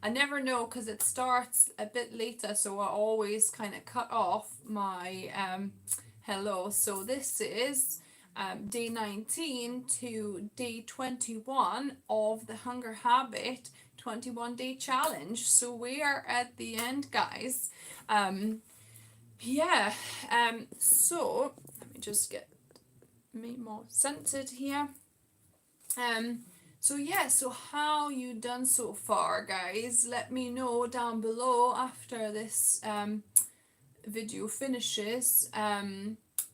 I never know because it starts a bit later, so I always kind of cut off my hello. So this is day 19 to day 21 of the Hunger Habit 21-day challenge. So we are at the end, guys. Um, yeah, so let me just get me more centered here. Um, so yeah, so how you done so far, guys? Let me know down below after this video finishes.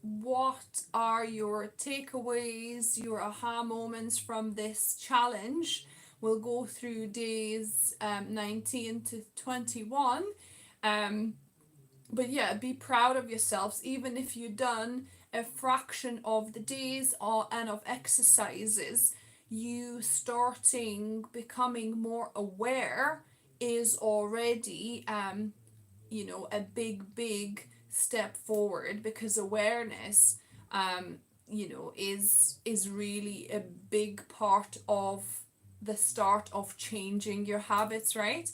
What are your takeaways, your aha moments from this challenge? We'll go through days 19 to 21. Um, but yeah, be proud of yourselves, even if you've done a fraction of the days or and of exercises. You starting becoming more aware is already a big step forward, because awareness is really a big part of the start of changing your habits, right?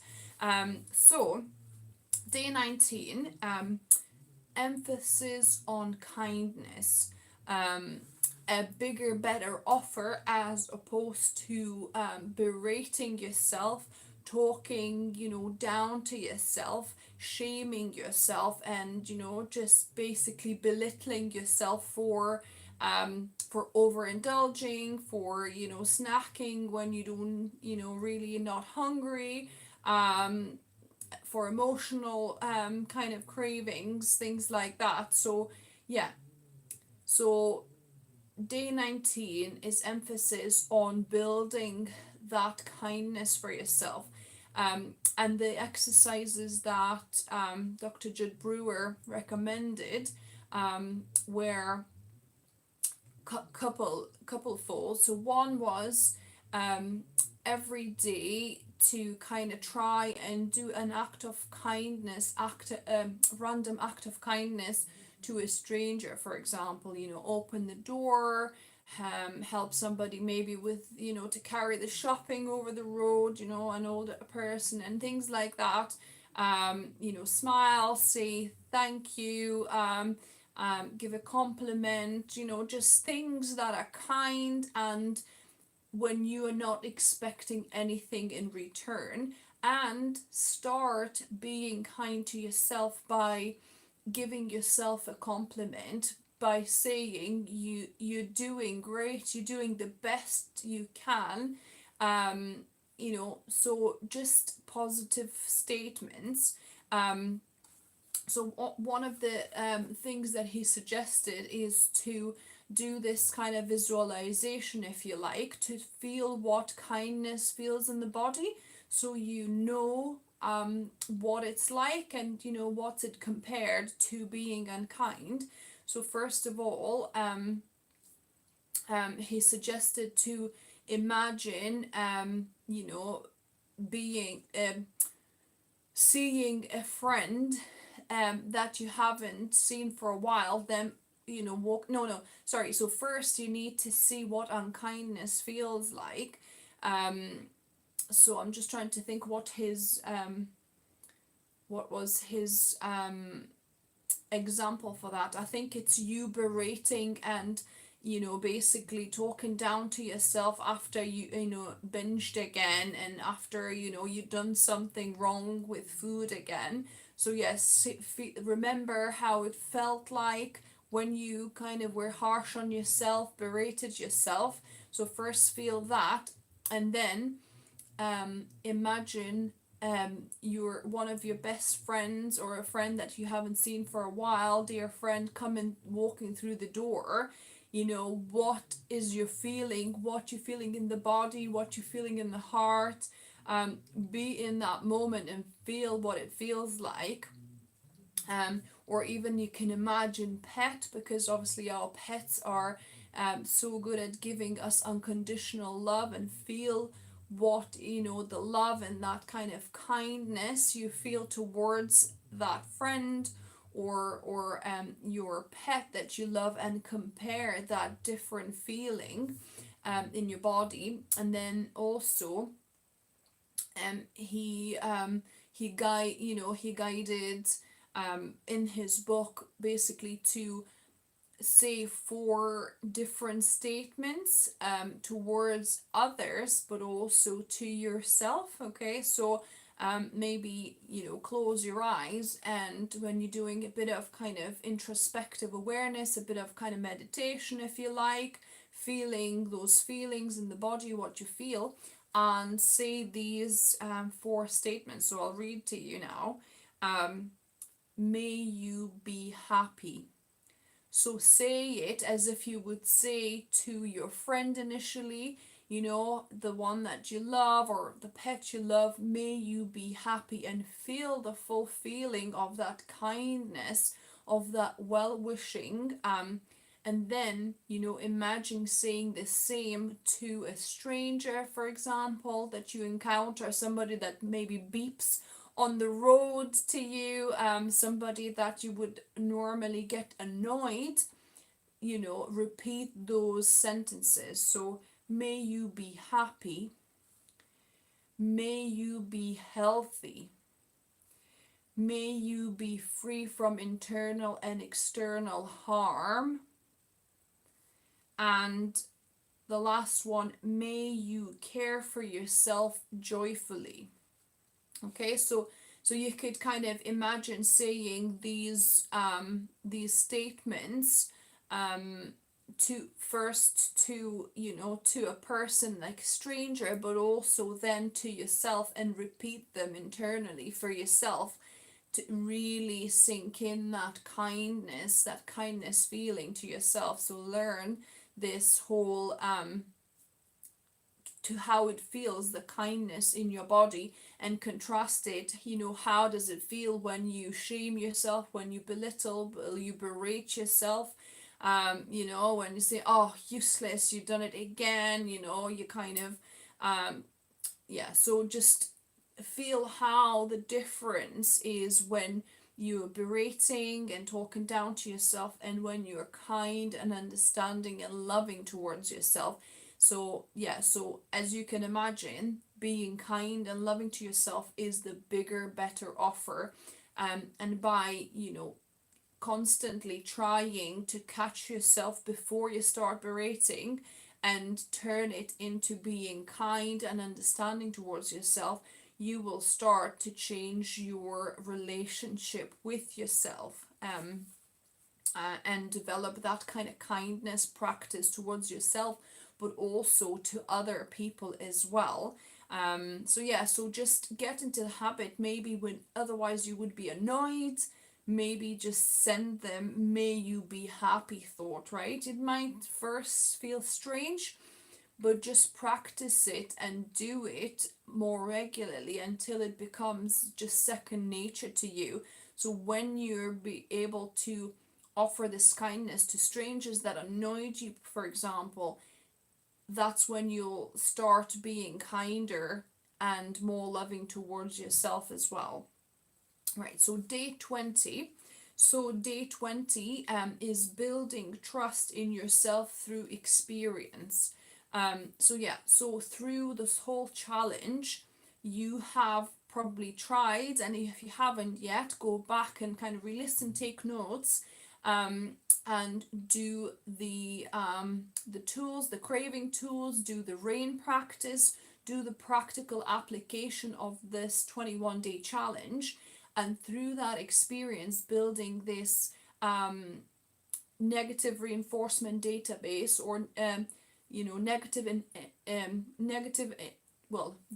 So day 19, emphasis on kindness. A bigger, better offer, as opposed to berating yourself, talking, down to yourself, shaming yourself, and, just basically belittling yourself for overindulging, for, snacking when you don't, really not hungry. Um, for emotional kind of cravings, things like that. So yeah, so day 19 is emphasis on building that kindness for yourself. And the exercises that Dr. Judd Brewer recommended were couple fold. So one was every day to kind of try and do an act of kindness, random act of kindness to a stranger. For example, open the door, help somebody maybe with, to carry the shopping over the road, an older person, and things like that. Smile, say thank you, give a compliment, just things that are kind, and when you are not expecting anything in return. And start being kind to yourself by giving yourself a compliment, by saying you're doing great, you're doing the best you can. So just positive statements. So one of the things that he suggested is to do this kind of visualization, if you like, to feel what kindness feels in the body, so what it's like, and what's it compared to being unkind. So first of all, he suggested to imagine being seeing a friend that you haven't seen for a while, then walk no sorry so first you need to see what unkindness feels like. So I'm just trying to think what was his example for that. I think it's you berating and basically talking down to yourself after you binged again, and after you've done something wrong with food again. So yes, remember how it felt like when you kind of were harsh on yourself, berated yourself. So first feel that, and then imagine your one of your best friends, or a friend that you haven't seen for a while, dear friend, coming walking through the door. What is your feeling, what you feeling in the body, what you feeling in the heart. Be in that moment and feel what it feels like. Or even you can imagine pet, because obviously our pets are so good at giving us unconditional love, and feel what the love and that kind of kindness you feel towards that friend, or your pet that you love, and compare that different feeling in your body. And then also he guided in his book basically to say four different statements towards others, but also to yourself. Okay, so maybe close your eyes, and when you're doing a bit of kind of introspective awareness, a bit of kind of meditation, if you like, feeling those feelings in the body, what you feel, and say these four statements. So I'll read to you now. May you be happy. So say it as if you would say to your friend initially, the one that you love or the pet you love, may you be happy, and feel the full feeling of that kindness, of that well wishing. And then, imagine saying the same to a stranger, for example, that you encounter, somebody that maybe beeps on the road to you, somebody that you would normally get annoyed, repeat those sentences. So, may you be happy, may you be healthy, may you be free from internal and external harm, and the last one, may you care for yourself joyfully. Okay, so you could kind of imagine saying these statements to a person like stranger, but also then to yourself, and repeat them internally for yourself to really sink in that kindness feeling to yourself. So learn this whole to how it feels, the kindness in your body, and contrast it. How does it feel when you shame yourself, when you belittle, you berate yourself, when you say, oh, useless, you've done it again, you kind of so just feel how the difference is when you're berating and talking down to yourself, and when you're kind and understanding and loving towards yourself. So as you can imagine, being kind and loving to yourself is the bigger, better offer. And by constantly trying to catch yourself before you start berating, and turn it into being kind and understanding towards yourself, you will start to change your relationship with yourself, and develop that kind of kindness practice towards yourself, but also to other people as well. So just get into the habit. Maybe when otherwise you would be annoyed, maybe just send them, may you be happy thought, right? It might first feel strange, but just practice it and do it more regularly until it becomes just second nature to you. So when you're be able to offer this kindness to strangers that annoyed you, for example, that's when you'll start being kinder and more loving towards yourself as well. Right, so day 20. So day 20 is building trust in yourself through experience. So through this whole challenge, you have probably tried, and if you haven't yet, go back and kind of re-listen, take notes, and do the tools, the craving tools, do the rain practice, do the practical application of this 21-day challenge, and through that experience, building this negative reinforcement database, or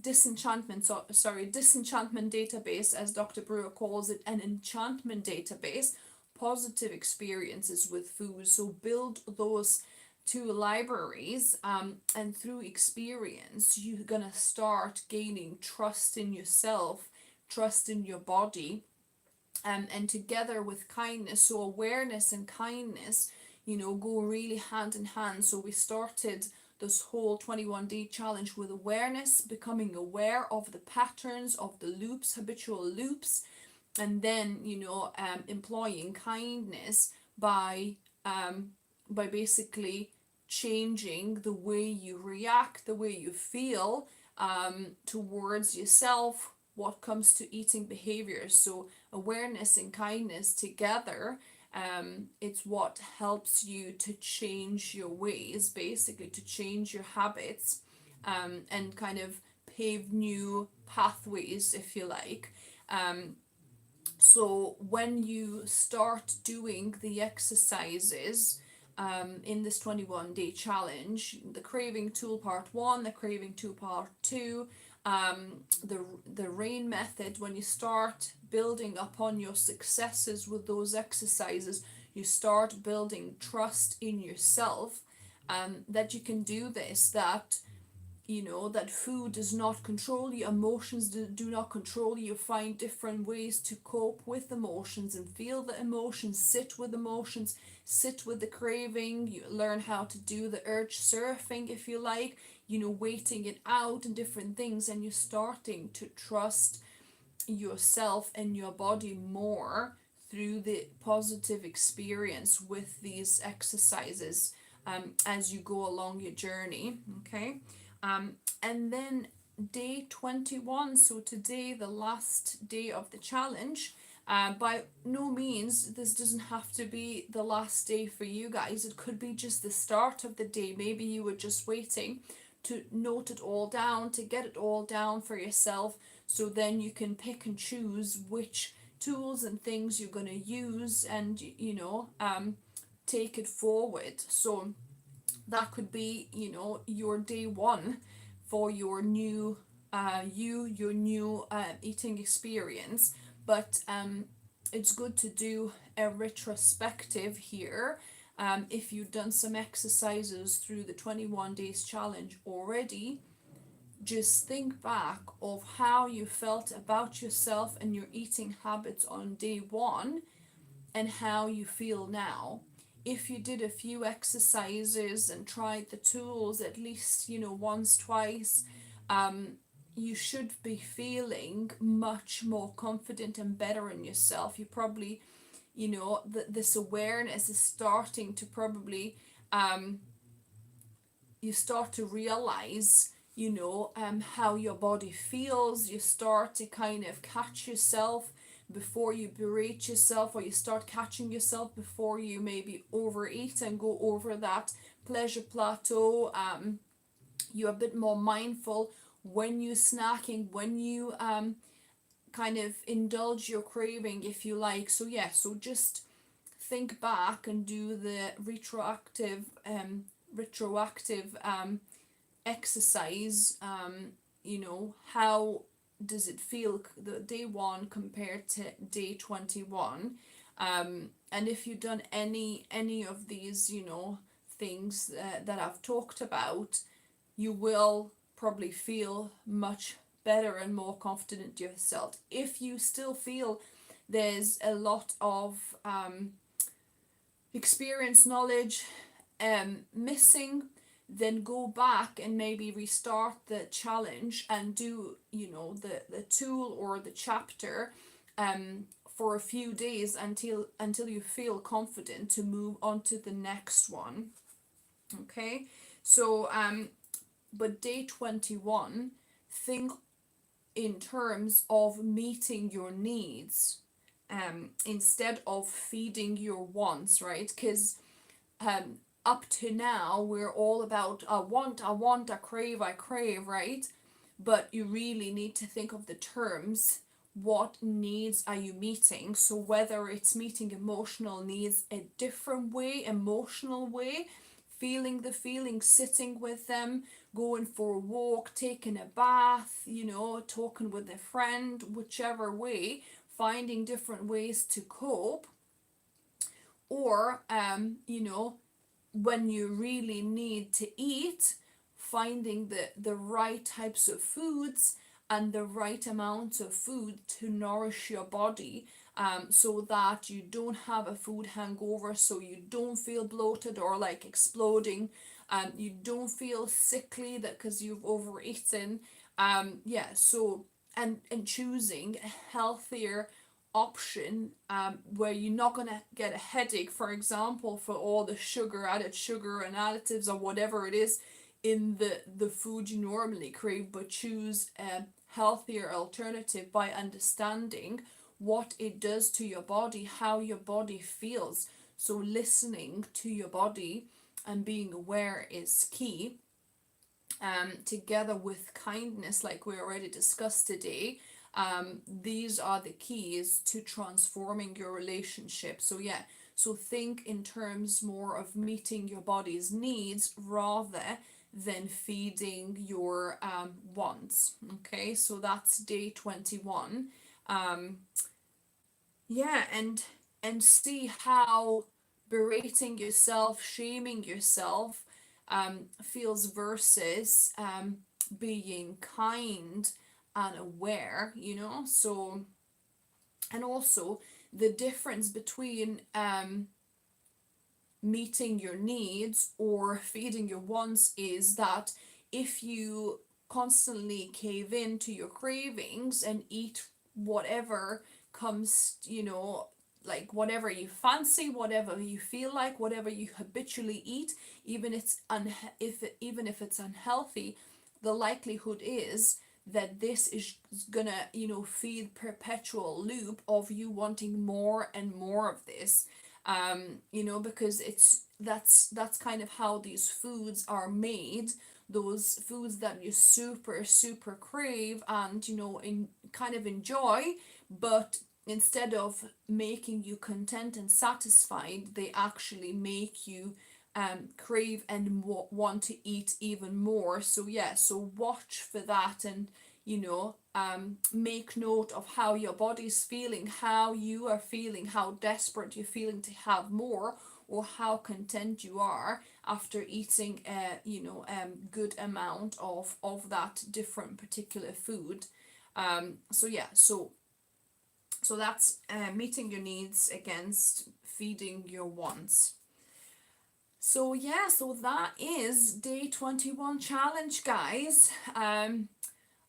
disenchantment database, as Dr. Brewer calls it, an enchantment database, positive experiences with food. So build those two libraries, and through experience, you're gonna start gaining trust in yourself, trust in your body, and together with kindness. So awareness and kindness, go really hand in hand. So we started this whole 21-day challenge with awareness, becoming aware of the patterns, of the loops, habitual loops, and then employing kindness by basically changing the way you react, the way you feel, towards yourself, what comes to eating behaviors. So awareness and kindness together, it's what helps you to change your ways, basically to change your habits, and kind of pave new pathways, if you like. So when you start doing the exercises, in this 21-day challenge, the craving tool part one, the craving tool part two, the rain method, when you start building upon your successes with those exercises, you start building trust in yourself, that you can do this, that that food does not control you, emotions do not control you. Find different ways to cope with emotions and feel the emotions, sit with emotions, sit with the craving. You learn how to do the urge surfing, if you like, waiting it out and different things, and you're starting to trust yourself and your body more through the positive experience with these exercises, as you go along your journey. Okay. And then day 21, so today, the last day of the challenge. By no means, this doesn't have to be the last day for you guys. It could be just the start of the day. Maybe you were just waiting to note it all down, to get it all down for yourself, so then you can pick and choose which tools and things you're going to use, and take it forward. So that could be your day one for your new your new eating experience. But it's good to do a retrospective here. If you've done some exercises through the 21 days challenge already, just think back of how you felt about yourself and your eating habits on day one, and how you feel now. If you did a few exercises and tried the tools at least, once, twice, you should be feeling much more confident and better in yourself. You probably, this awareness is starting to probably, you start to realize, how your body feels. You start to kind of catch yourself before you berate yourself, or you start catching yourself before you maybe overeat and go over that pleasure plateau. You're a bit more mindful when you're snacking, when you kind of indulge your craving, if you like. So yeah, so just think back and do the retroactive exercise. How does it feel, the day one compared to day 21? And if you've done any of these things that I've talked about, you will probably feel much better and more confident yourself. If you still feel there's a lot of experience, knowledge missing, then go back and maybe restart the challenge and do the tool or the chapter for a few days until you feel confident to move on to the next one. Okay. So but day 21, think in terms of meeting your needs, instead of feeding your wants, right? Because up to now we're all about I want, I crave, right? But you really need to think of the terms. What needs are you meeting? So whether it's meeting emotional needs a different way, emotional way, feeling the feelings, sitting with them, going for a walk, taking a bath, talking with a friend, whichever way, finding different ways to cope. Or when you really need to eat, finding the right types of foods and the right amount of food to nourish your body, so that you don't have a food hangover, so you don't feel bloated or like exploding, you don't feel sickly that because you've overeaten. So and choosing a healthier option, where you're not going to get a headache, for example, for all the added sugar and additives or whatever it is in the food you normally crave, but choose a healthier alternative by understanding what it does to your body, how your body feels. So listening to your body and being aware is key, together with kindness, like we already discussed today. These are the keys to transforming your relationship. So yeah, so think in terms more of meeting your body's needs rather than feeding your wants. Okay, so that's day 21. um yeah, and see how berating yourself, shaming yourself, feels versus being kind and aware, you know. So, and also the difference between meeting your needs or feeding your wants is that if you constantly cave in to your cravings and eat whatever comes, you know, like whatever you fancy, whatever you feel like, whatever you habitually eat, even if it's unhealthy, the likelihood is that this is gonna, you know, feed perpetual loop of you wanting more and more of this. You know, because that's kind of how these foods are made, those foods that you super crave and, you know, in kind of enjoy, but instead of making you content and satisfied, they actually make you crave and want to eat even more. So yeah, so watch for that, and you know, make note of how your body's feeling, how you are feeling, how desperate you're feeling to have more, or how content you are after eating a, you know, good amount of that different particular food. So yeah, so that's meeting your needs against feeding your wants. So yeah, so that is day 21 challenge, guys.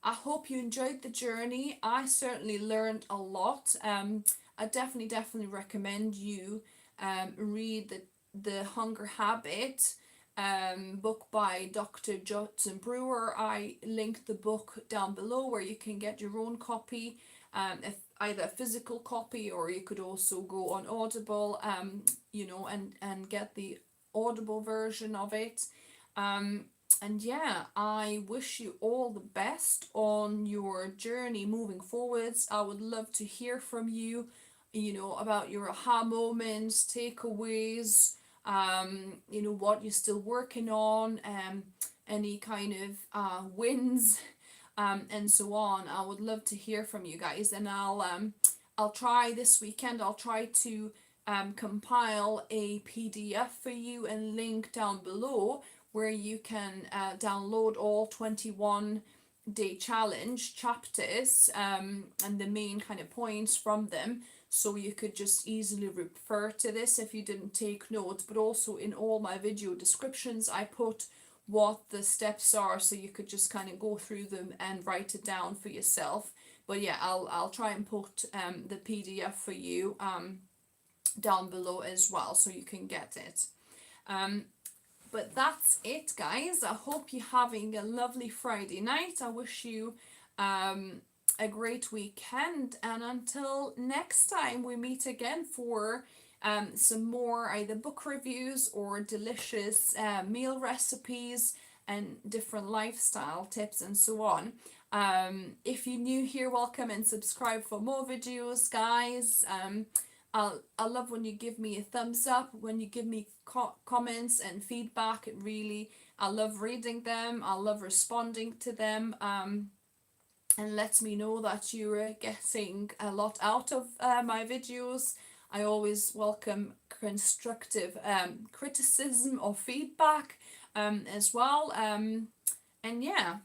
I hope you enjoyed the journey. I certainly learned a lot. I definitely recommend you read the Hunger Habit book by Dr. Judson Brewer. I linked the book down below where you can get your own copy, if either a physical copy, or you could also go on Audible, you know, and get the Audible version of it. And yeah, I wish you all the best on your journey moving forwards. I would love to hear from you, you know, about your aha moments, takeaways, you know, what you're still working on, any kind of wins, and so on. I would love to hear from you guys, and I'll try this weekend. I'll try to compile a PDF for you and link down below where you can download all 21 day challenge chapters, and the main kind of points from them, so you could just easily refer to this if you didn't take notes. But also in all my video descriptions I put what the steps are, so you could just kind of go through them and write it down for yourself. But yeah, I'll try and put the PDF for you down below as well, so you can get it. But that's it, guys. I hope you're having a lovely Friday night. I wish you a great weekend, and until next time we meet again for some more either book reviews or delicious meal recipes and different lifestyle tips and so on. If you're new here, welcome, and subscribe for more videos, guys. I love when you give me a thumbs up, when you give me comments and feedback. It really, I love reading them. I love responding to them. And lets me know that you're getting a lot out of my videos. I always welcome constructive criticism or feedback as well. And yeah,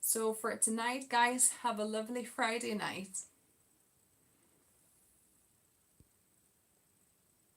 so for tonight, guys, have a lovely Friday night.